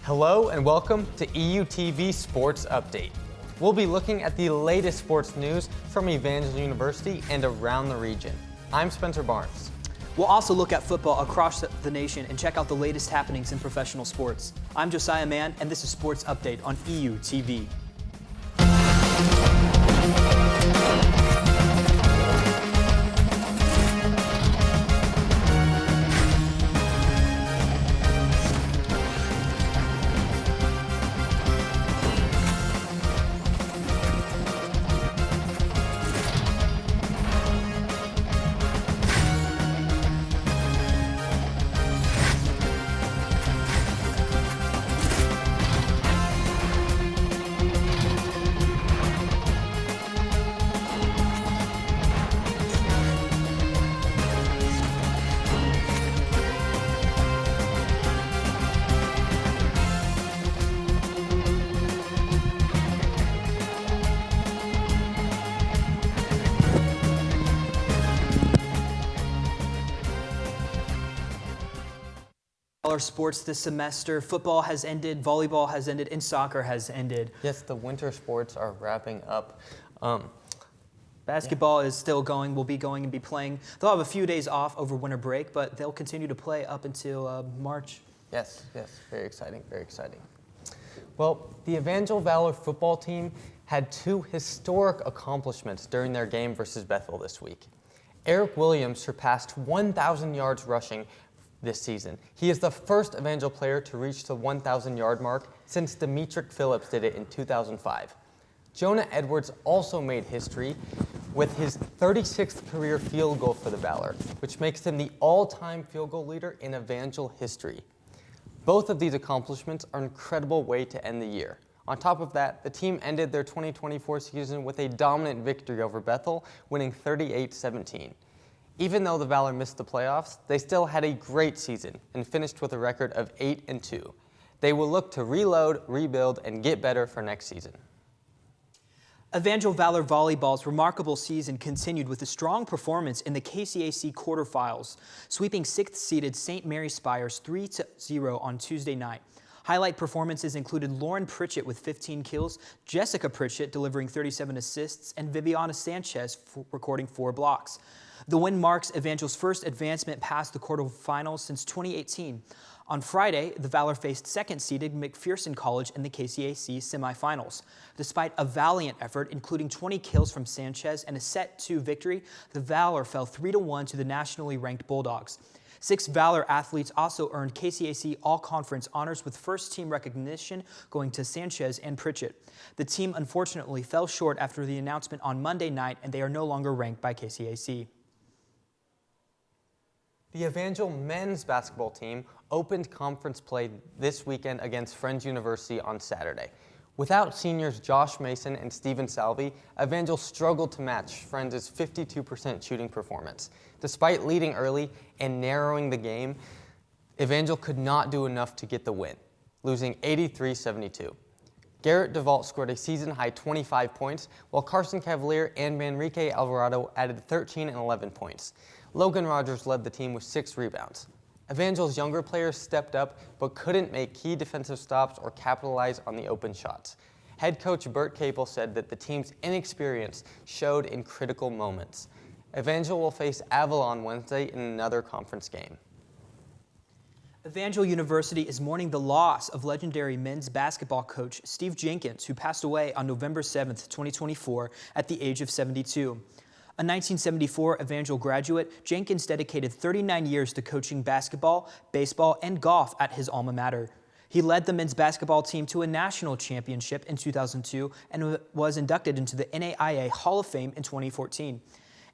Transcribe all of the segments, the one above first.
Hello and welcome to EUTV Sports Update. We'll be looking at the latest sports news from Evangel University and around the region. I'm Spencer Barnes. We'll also look at football across the nation and check out the latest happenings in professional sports. I'm Josiah Mann, and this is Sports Update on EUTV. Our sports this semester. Football has ended, volleyball has ended, and soccer has ended. Yes, the winter sports are wrapping up. Basketball is still going, will be going and be playing. They'll have a few days off over winter break, but they'll continue to play up until March. Yes, very exciting, very exciting. Well, the Evangel Valor football team had two historic accomplishments during their game versus Bethel this week. Eric Williams surpassed 1,000 yards rushing this season. He is the first Evangel player to reach the 1,000-yard mark since Demetric Phillips did it in 2005. Jonah Edwards also made history with his 36th career field goal for the Valor, which makes him the all-time field goal leader in Evangel history. Both of these accomplishments are an incredible way to end the year. On top of that, the team ended their 2024 season with a dominant victory over Bethel, winning 38-17. Even though the Valor missed the playoffs, they still had a great season and finished with a record of 8-2. They will look to reload, rebuild, and get better for next season. Evangel Valor Volleyball's remarkable season continued with a strong performance in the KCAC quarterfinals, sweeping 6th-seeded St. Mary Spires 3-0 on Tuesday night. Highlight performances included Lauren Pritchett with 15 kills, Jessica Pritchett delivering 37 assists, and Viviana Sanchez recording 4 blocks. The win marks Evangel's first advancement past the quarterfinals since 2018. On Friday, the Valor faced second-seeded McPherson College in the KCAC semifinals. Despite a valiant effort, including 20 kills from Sanchez and a set-2 victory, the Valor fell 3-1 to the nationally ranked Bulldogs. 6 Valor athletes also earned KCAC All-Conference honors with first-team recognition going to Sanchez and Pritchett. The team unfortunately fell short after the announcement on Monday night, and they are no longer ranked by KCAC. The Evangel men's basketball team opened conference play this weekend against Friends University on Saturday. Without seniors Josh Mason and Steven Salvi, Evangel struggled to match Friends' 52% shooting performance. Despite leading early and narrowing the game, Evangel could not do enough to get the win, losing 83-72. Garrett DeVault scored a season-high 25 points, while Carson Cavalier and Manrique Alvarado added 13 and 11 points. Logan Rogers led the team with 6 rebounds. Evangel's younger players stepped up but couldn't make key defensive stops or capitalize on the open shots. Head coach Bert Capel said that the team's inexperience showed in critical moments. Evangel will face Avalon Wednesday in another conference game. Evangel University is mourning the loss of legendary men's basketball coach Steve Jenkins, who passed away on November 7, 2024, at the age of 72. A 1974 Evangel graduate, Jenkins dedicated 39 years to coaching basketball, baseball, and golf at his alma mater. He led the men's basketball team to a national championship in 2002 and was inducted into the NAIA Hall of Fame in 2014.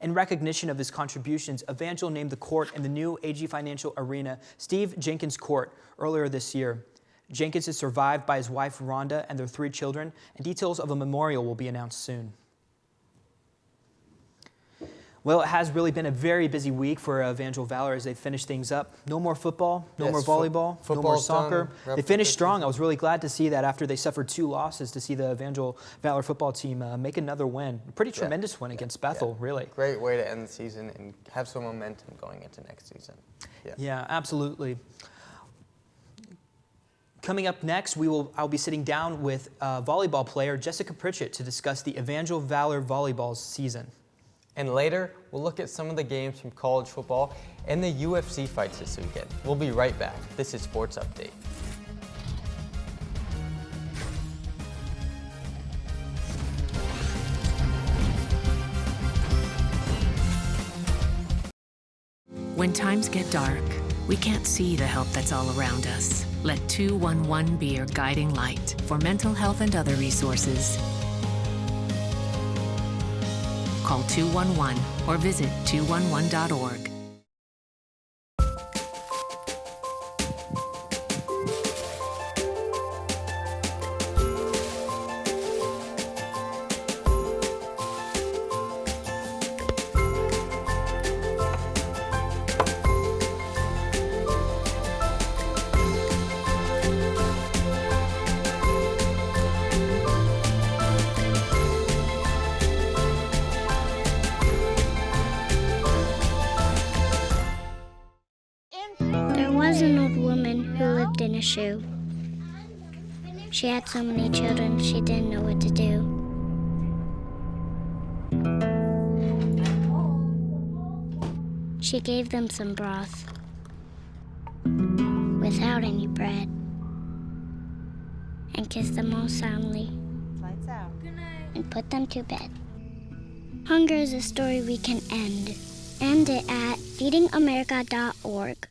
In recognition of his contributions, Evangel named the court in the new AG Financial Arena Steve Jenkins Court earlier this year. Jenkins is survived by his wife Rhonda and their 3 children, and details of a memorial will be announced soon. Well, it has really been a very busy week for Evangel Valor as they finish things up. No more football, no more volleyball, no more soccer. They finished strong. I was really glad to see that after they suffered 2 losses, to see the Evangel Valor football team make another win. A pretty tremendous win against Bethel, really. Great way to end the season and have some momentum going into next season. Yeah, absolutely. Coming up next, I'll be sitting down with volleyball player Jessica Pritchett to discuss the Evangel Valor Volleyball season. And later, we'll look at some of the games from college football and the UFC fights this weekend. We'll be right back. This is Sports Update. When times get dark, we can't see the help that's all around us. Let 211 be your guiding light for mental health and other resources. Call 211 or visit 211.org. There was an old woman who lived in a shoe. She had so many children, she didn't know what to do. She gave them some broth without any bread and kissed them all soundly and put them to bed. Hunger is a story we can end. End it at feedingamerica.org.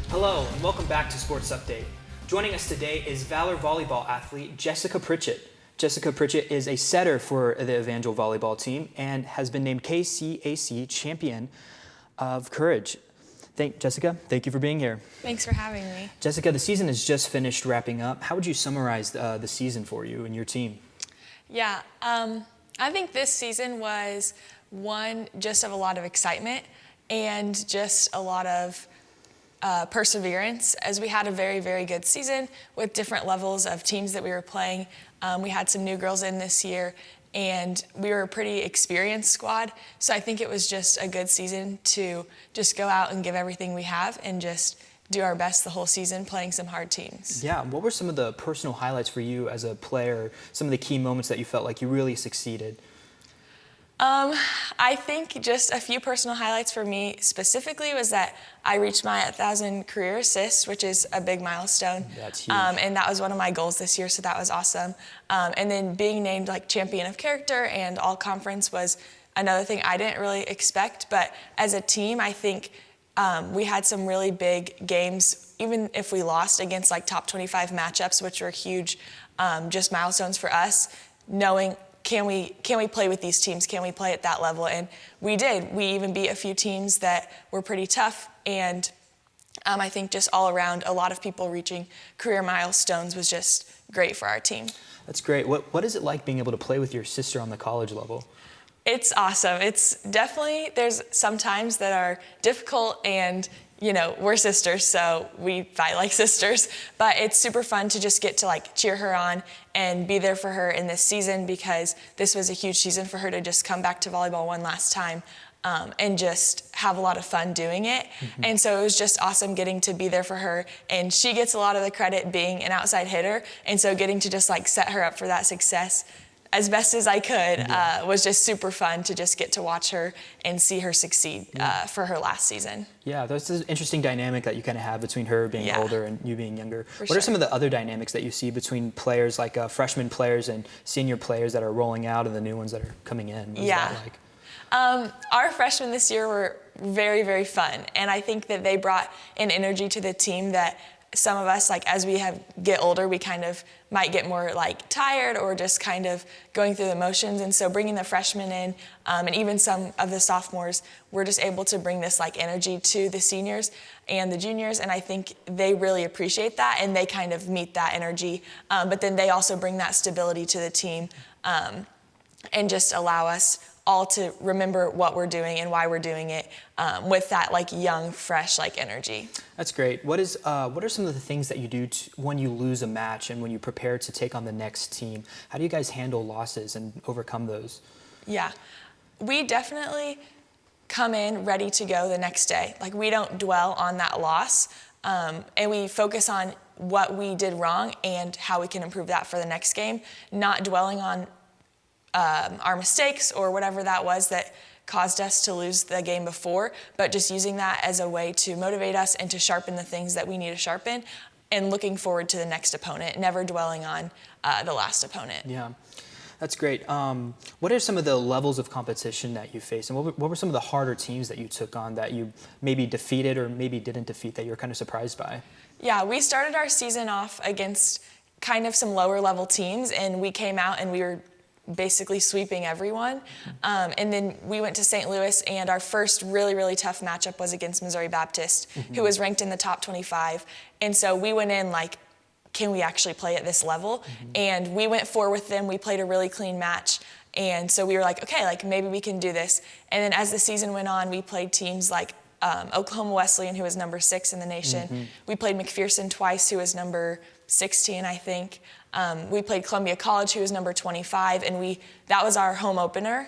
Hello, and welcome back to Sports Update. Joining us today is Valor Volleyball athlete Jessica Pritchett. Jessica Pritchett is a setter for the Evangel Volleyball team and has been named KCAC Champion of Courage. Jessica, thank you for being here. Thanks for having me. Jessica, the season is just finished wrapping up. How would you summarize the season for you and your team? Yeah, I think this season was one just of a lot of excitement and just a lot of perseverance, as we had a very, very good season with different levels of teams that we were playing. We had some new girls in this year, and we were a pretty experienced squad. So I think it was just a good season to just go out and give everything we have and just do our best the whole season playing some hard teams. Yeah, what were some of the personal highlights for you as a player, some of the key moments that you felt like you really succeeded? I think just a few personal highlights for me specifically was that I reached my 1,000 career assists, which is a big milestone. That's huge. And that was one of my goals this year, so that was awesome. And then being named like champion of character and all conference was another thing I didn't really expect. But as a team, I think we had some really big games, even if we lost against like top 25 matchups, which were huge, just milestones for us, knowing can we play with these teams? Can we play at that level? And we did. We even beat a few teams that were pretty tough. And I think just all around, a lot of people reaching career milestones was just great for our team. That's great. What is it like being able to play with your sister on the college level? It's awesome. It's definitely, there's some times that are difficult, and you know, we're sisters, so we fight like sisters, but it's super fun to just get to like cheer her on and be there for her in this season, because this was a huge season for her to just come back to volleyball one last time and just have a lot of fun doing it. Mm-hmm. And so it was just awesome getting to be there for her, and she gets a lot of the credit being an outside hitter, and so getting to just like set her up for that success as best as I could was just super fun to just get to watch her and see her succeed for her last season. Yeah, that's an interesting dynamic that you kind of have between her being older and you being younger. What sure. are some of the other dynamics that you see between players like freshman players and senior players that are rolling out and the new ones that are coming in? What is that like? Our freshmen this year were very, very fun, and I think that they brought an energy to the team that some of us, like as we get older, we kind of might get more like tired or just kind of going through the motions. And so bringing the freshmen in, and even some of the sophomores, we're just able to bring this like energy to the seniors and the juniors. And I think they really appreciate that, and they kind of meet that energy. But then they also bring that stability to the team and just allow us all to remember what we're doing and why we're doing it with that like young, fresh like energy. That's great. What are some of the things that you do when you lose a match and when you prepare to take on the next team? How do you guys handle losses and overcome those? Yeah. We definitely come in ready to go the next day. Like, we don't dwell on that loss, and we focus on what we did wrong and how we can improve that for the next game, not dwelling on our mistakes or whatever that was that caused us to lose the game before, but just using that as a way to motivate us and to sharpen the things that we need to sharpen, and looking forward to the next opponent, never dwelling on the last opponent. Yeah, that's great. What are some of the levels of competition that you faced, and what were some of the harder teams that you took on that you maybe defeated or maybe didn't defeat that you were kind of surprised by? Yeah, we started our season off against kind of some lower level teams, and we came out and we were basically sweeping everyone. And then we went to St. Louis, and our first really, really tough matchup was against Missouri Baptist, who was ranked in the top 25. And so we went in like, can we actually play at this level? And we went 4 with them. We played a really clean match. And so we were like, okay, like maybe we can do this. And then as the season went on, we played teams like Oklahoma Wesleyan, who was number 6 in the nation. We played McPherson twice, who was number 16, I think. We played Columbia College, who was number 25, and that was our home opener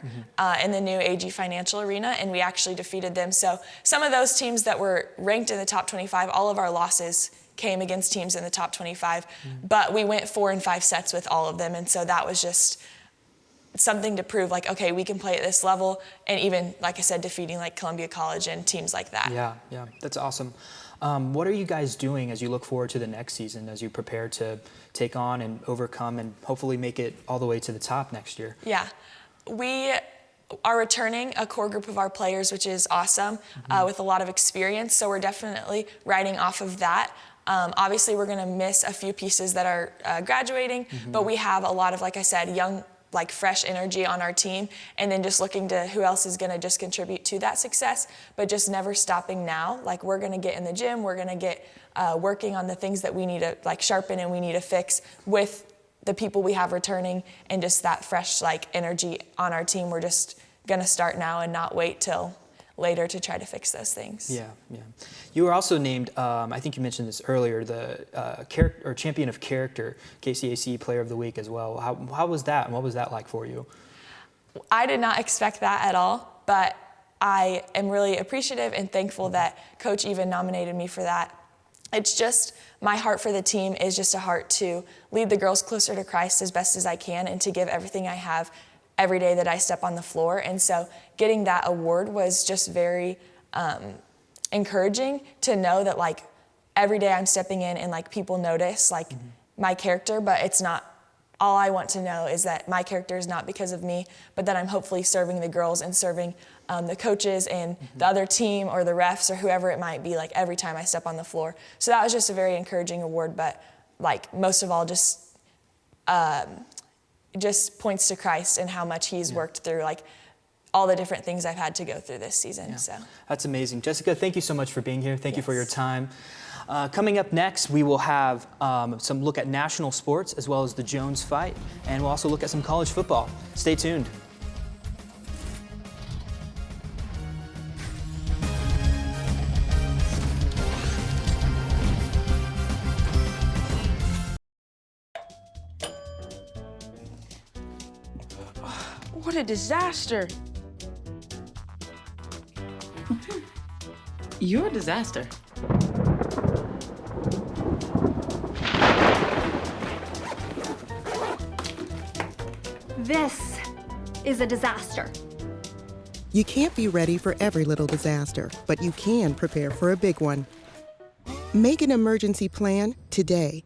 in the new AG Financial Arena, and we actually defeated them. So some of those teams that were ranked in the top 25, all of our losses came against teams in the top 25, but we went 4 and 5 sets with all of them, and so that was just something to prove, like, okay, we can play at this level, and even, like I said, defeating like Columbia College and teams like that. Yeah, that's awesome. What are you guys doing as you look forward to the next season, as you prepare to take on and overcome and hopefully make it all the way to the top next year? Yeah, we are returning a core group of our players, which is awesome, with a lot of experience, so we're definitely riding off of that. Obviously, we're going to miss a few pieces that are graduating, but we have a lot of, like I said, young, like fresh energy on our team, and then just looking to who else is going to just contribute to that success, but just never stopping now. Like, we're going to get in the gym, we're going to get working on the things that we need to like sharpen and we need to fix with the people we have returning, and just that fresh like energy on our team. We're just going to start now and not wait till later to try to fix those things. Yeah. You were also named, I think you mentioned this earlier, the Champion of Character, KCAC Player of the Week as well. How was that, and what was that like for you? I did not expect that at all, but I am really appreciative and thankful that Coach even nominated me for that. It's just, my heart for the team is just a heart to lead the girls closer to Christ as best as I can, and to give everything I have every day that I step on the floor. And so getting that award was just very encouraging to know that like every day I'm stepping in and like people notice like my character, but it's not, all I want to know is that my character is not because of me, but that I'm hopefully serving the girls and serving the coaches and the other team or the refs or whoever it might be, like every time I step on the floor. So that was just a very encouraging award, but like most of all just points to Christ and how much he's worked through like all the different things I've had to go through this season. So that's amazing. Jessica, thank you so much for being here. Thank you for your time. Coming up next, we will have some look at national sports as well as the Jones fight, and we'll also look at some college football. Stay tuned. What a disaster. You're a disaster. This is a disaster. You can't be ready for every little disaster, but you can prepare for a big one. Make an emergency plan today.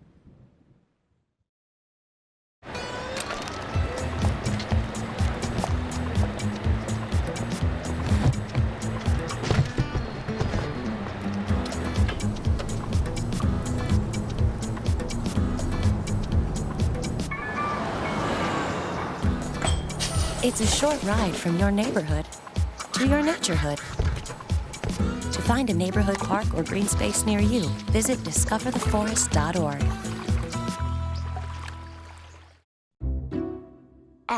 It's a short ride from your neighborhood to your naturehood. To find a neighborhood park or green space near you, visit discovertheforest.org.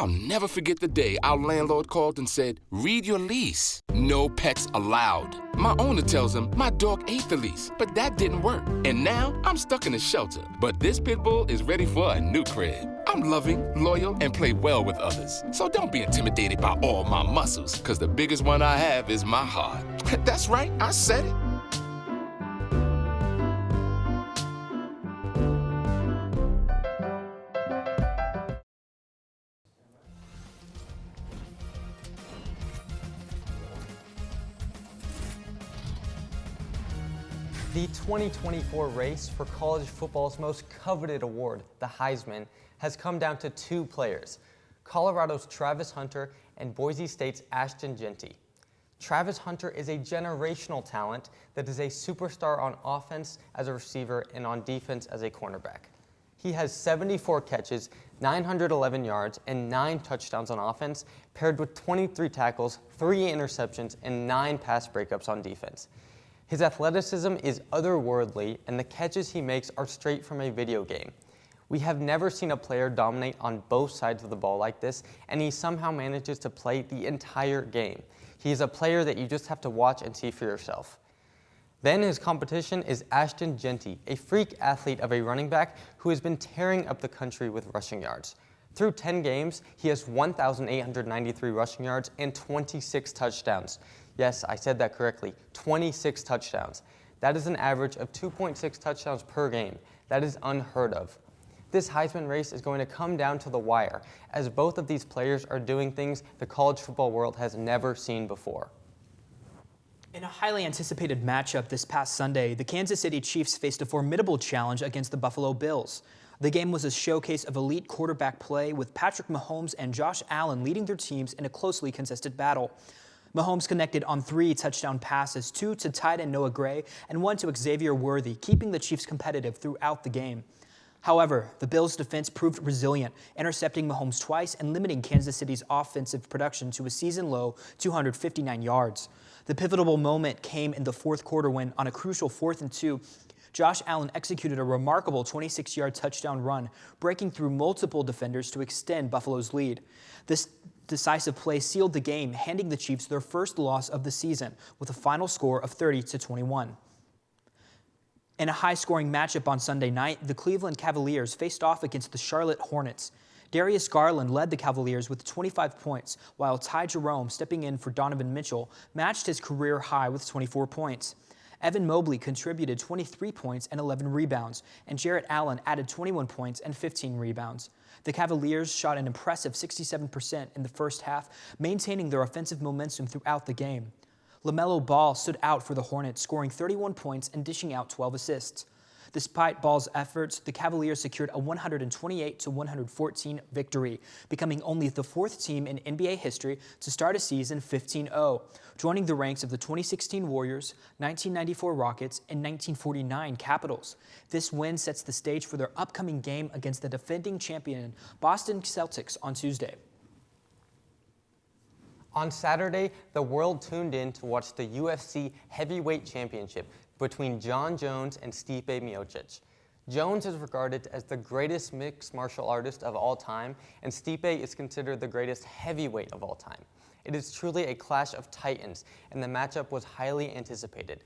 I'll never forget the day our landlord called and said, "Read your lease. No pets allowed." My owner tells him my dog ate the lease, but that didn't work. And now I'm stuck in a shelter. But this pit bull is ready for a new crib. I'm loving, loyal, and play well with others. So don't be intimidated by all my muscles, because the biggest one I have is my heart. That's right, I said it. The 2024 race for college football's most coveted award, the Heisman, has come down to two players, Colorado's Travis Hunter and Boise State's Ashton Jeanty. Travis Hunter is a generational talent that is a superstar on offense as a receiver and on defense as a cornerback. He has 74 catches, 911 yards, and 9 touchdowns on offense, paired with 23 tackles, 3 interceptions, and 9 pass breakups on defense. His athleticism is otherworldly, and the catches he makes are straight from a video game. We have never seen a player dominate on both sides of the ball like this, and he somehow manages to play the entire game. He is a player that you just have to watch and see for yourself. Then his competition is Ashton Jeanty, a freak athlete of a running back who has been tearing up the country with rushing yards. Through 10 games, he has 1,893 rushing yards and 26 touchdowns. Yes, I said that correctly, 26 touchdowns. That is an average of 2.6 touchdowns per game. That is unheard of. This Heisman race is going to come down to the wire, as both of these players are doing things the college football world has never seen before. In a highly anticipated matchup this past Sunday, the Kansas City Chiefs faced a formidable challenge against the Buffalo Bills. The game was a showcase of elite quarterback play, with Patrick Mahomes and Josh Allen leading their teams in a closely contested battle. Mahomes connected on 3 touchdown passes, 2 to tight end Noah Gray and 1 to Xavier Worthy, keeping the Chiefs competitive throughout the game. However, the Bills' defense proved resilient, intercepting Mahomes twice and limiting Kansas City's offensive production to a season-low 259 yards. The pivotal moment came in the fourth quarter when, on a crucial 4th and 2, Josh Allen executed a remarkable 26-yard touchdown run, breaking through multiple defenders to extend Buffalo's lead. This decisive play sealed the game, handing the Chiefs their first loss of the season with a final score of 30-21. In a high-scoring matchup on Sunday night, the Cleveland Cavaliers faced off against the Charlotte Hornets. Darius Garland led the Cavaliers with 25 points, while Ty Jerome, stepping in for Donovan Mitchell, matched his career high with 24 points. Evan Mobley contributed 23 points and 11 rebounds, and Jarrett Allen added 21 points and 15 rebounds. The Cavaliers shot an impressive 67% in the first half, maintaining their offensive momentum throughout the game. LaMelo Ball stood out for the Hornets, scoring 31 points and dishing out 12 assists. Despite Ball's efforts, the Cavaliers secured a 128-114 victory, becoming only the 4th team in NBA history to start a season 15-0, joining the ranks of the 2016 Warriors, 1994 Rockets, and 1949 Capitals. This win sets the stage for their upcoming game against the defending champion Boston Celtics on Tuesday. On Saturday, the world tuned in to watch the UFC Heavyweight Championship between Jon Jones and Stipe Miocic. Jones is regarded as the greatest mixed martial artist of all time, and Stipe is considered the greatest heavyweight of all time. It is truly a clash of titans, and the matchup was highly anticipated.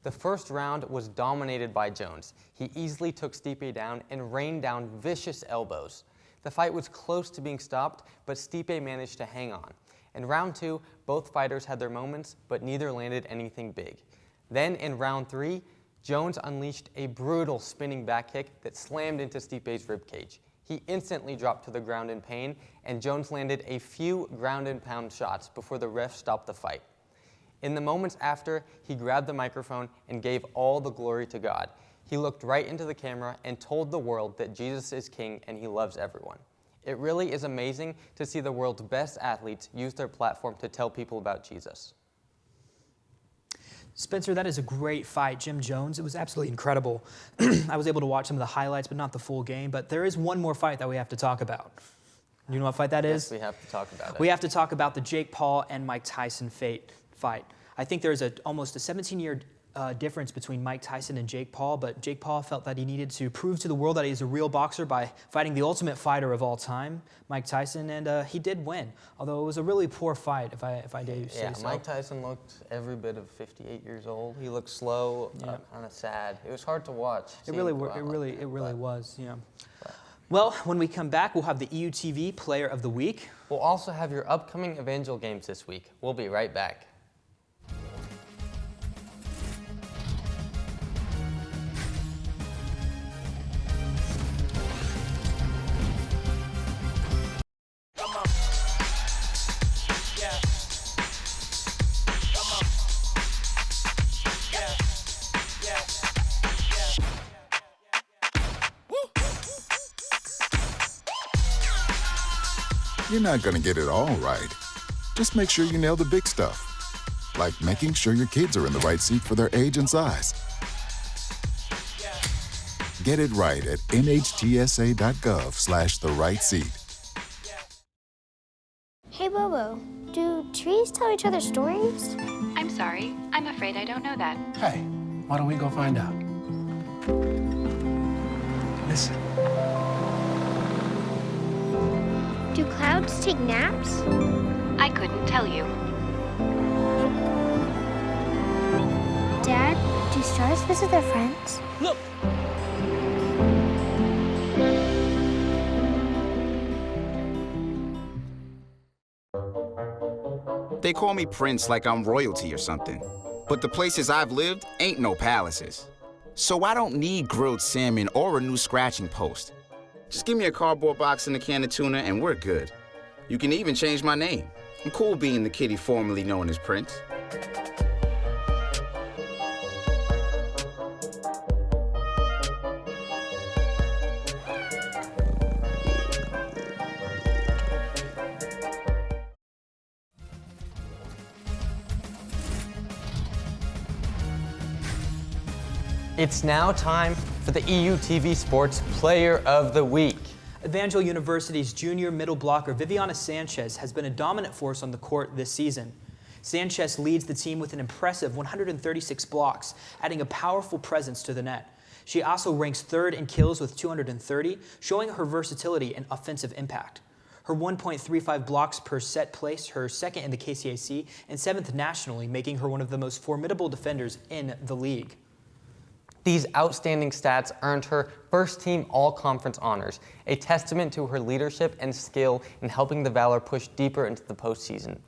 The first round was dominated by Jones. He easily took Stipe down and rained down vicious elbows. The fight was close to being stopped, but Stipe managed to hang on. In round 2, both fighters had their moments, but neither landed anything big. Then in round 3, Jones unleashed a brutal spinning back kick that slammed into Stipe's ribcage. He instantly dropped to the ground in pain, and Jones landed a few ground and pound shots before the ref stopped the fight. In the moments after, he grabbed the microphone and gave all the glory to God. He looked right into the camera and told the world that Jesus is king and he loves everyone. It really is amazing to see the world's best athletes use their platform to tell people about Jesus. Spencer, that is a great fight. Jim Jones, it was absolutely incredible. I was able to watch some of the highlights, but not the full game. But there is one more fight that we have to talk about. You know what fight that is? Yes, we have to talk about it. We have to talk about the Jake Paul and Mike Tyson fight. I think there's almost a 17-year difference between Mike Tyson and Jake Paul, but Jake Paul felt that he needed to prove to the world that he's a real boxer by fighting the ultimate fighter of all time, Mike Tyson, and he did win, although it was a really poor fight, if I dare say so. Mike Tyson looked every bit of 58 years old. He looked slow, kind of sad. It was hard to watch. It really was, yeah. Well, when we come back, we'll have the EUTV Player of the Week. We'll also have your upcoming Evangel games this week. We'll be right back. You're not going to get it all right. Just make sure you nail the big stuff, like making sure your kids are in the right seat for their age and size. Get it right at nhtsa.gov/the-right-seat. Hey, Bobo, do trees tell each other stories? I'm sorry. I'm afraid I don't know that. Hey, why don't we go find out? Listen. Do clouds take naps? I couldn't tell you. Dad, do stars visit their friends? Look! They call me Prince like I'm royalty or something. But the places I've lived ain't no palaces. So I don't need grilled salmon or a new scratching post. Just give me a cardboard box and a can of tuna and we're good. You can even change my name. I'm cool being the kitty formerly known as Prince. It's now time for the EUTV Sports Player of the Week. Evangel University's junior middle blocker Viviana Sanchez has been a dominant force on the court this season. Sanchez leads the team with an impressive 136 blocks, adding a powerful presence to the net. She also ranks third in kills with 230, showing her versatility and offensive impact. Her 1.35 blocks per set placed her second in the KCAC and seventh nationally, making her one of the most formidable defenders in the league. These outstanding stats earned her first-team all-conference honors, a testament to her leadership and skill in helping the Valor push deeper into the postseason.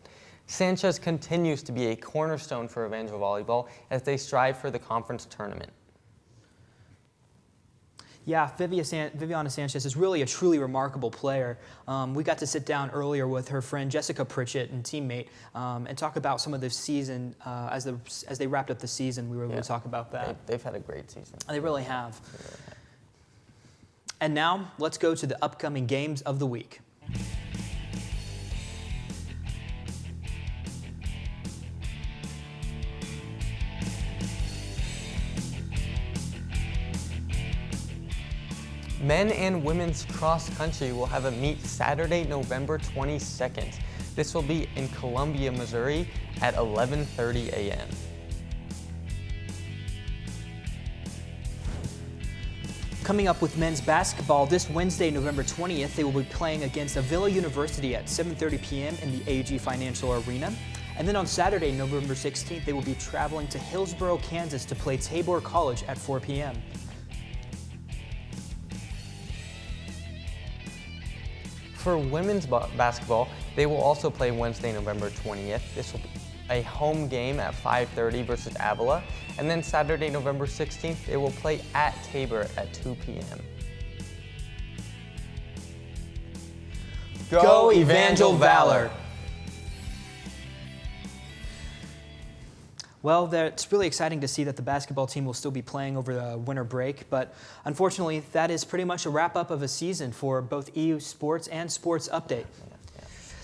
Sanchez continues to be a cornerstone for Evangel Volleyball as they strive for the conference tournament. Yeah, Viviana Sanchez is really a truly remarkable player. We got to sit down earlier with her friend Jessica Pritchett and teammate and talk about some of the season as they wrapped up the season. We were able to talk about that. They've had a great season. They really have. And now let's go to the upcoming games of the week. Men and women's cross country will have a meet Saturday, November 22nd. This will be in Columbia, Missouri at 11:30 a.m. Coming up with men's basketball this Wednesday, November 20th, they will be playing against Avila University at 7:30 p.m. in the AG Financial Arena. And then on Saturday, November 16th, they will be traveling to Hillsborough, Kansas to play Tabor College at 4 p.m. For women's basketball, they will also play Wednesday, November 20th. This will be a home game at 5:30 versus Avila. And then Saturday, November 16th, they will play at Tabor at 2 p.m. Go Evangel Valor! Well, it's really exciting to see that the basketball team will still be playing over the winter break, but unfortunately, that is pretty much a wrap-up of a season for both EU Sports and Sports Update.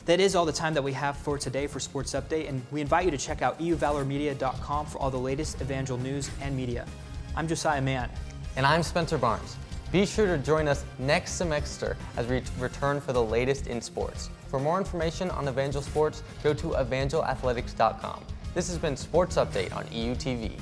That is all the time that we have for today for Sports Update, and we invite you to check out euvalormedia.com for all the latest Evangel news and media. I'm Josiah Mann. And I'm Spencer Barnes. Be sure to join us next semester as we return for the latest in sports. For more information on Evangel Sports, go to evangelathletics.com. This has been Sports Update on EUTV.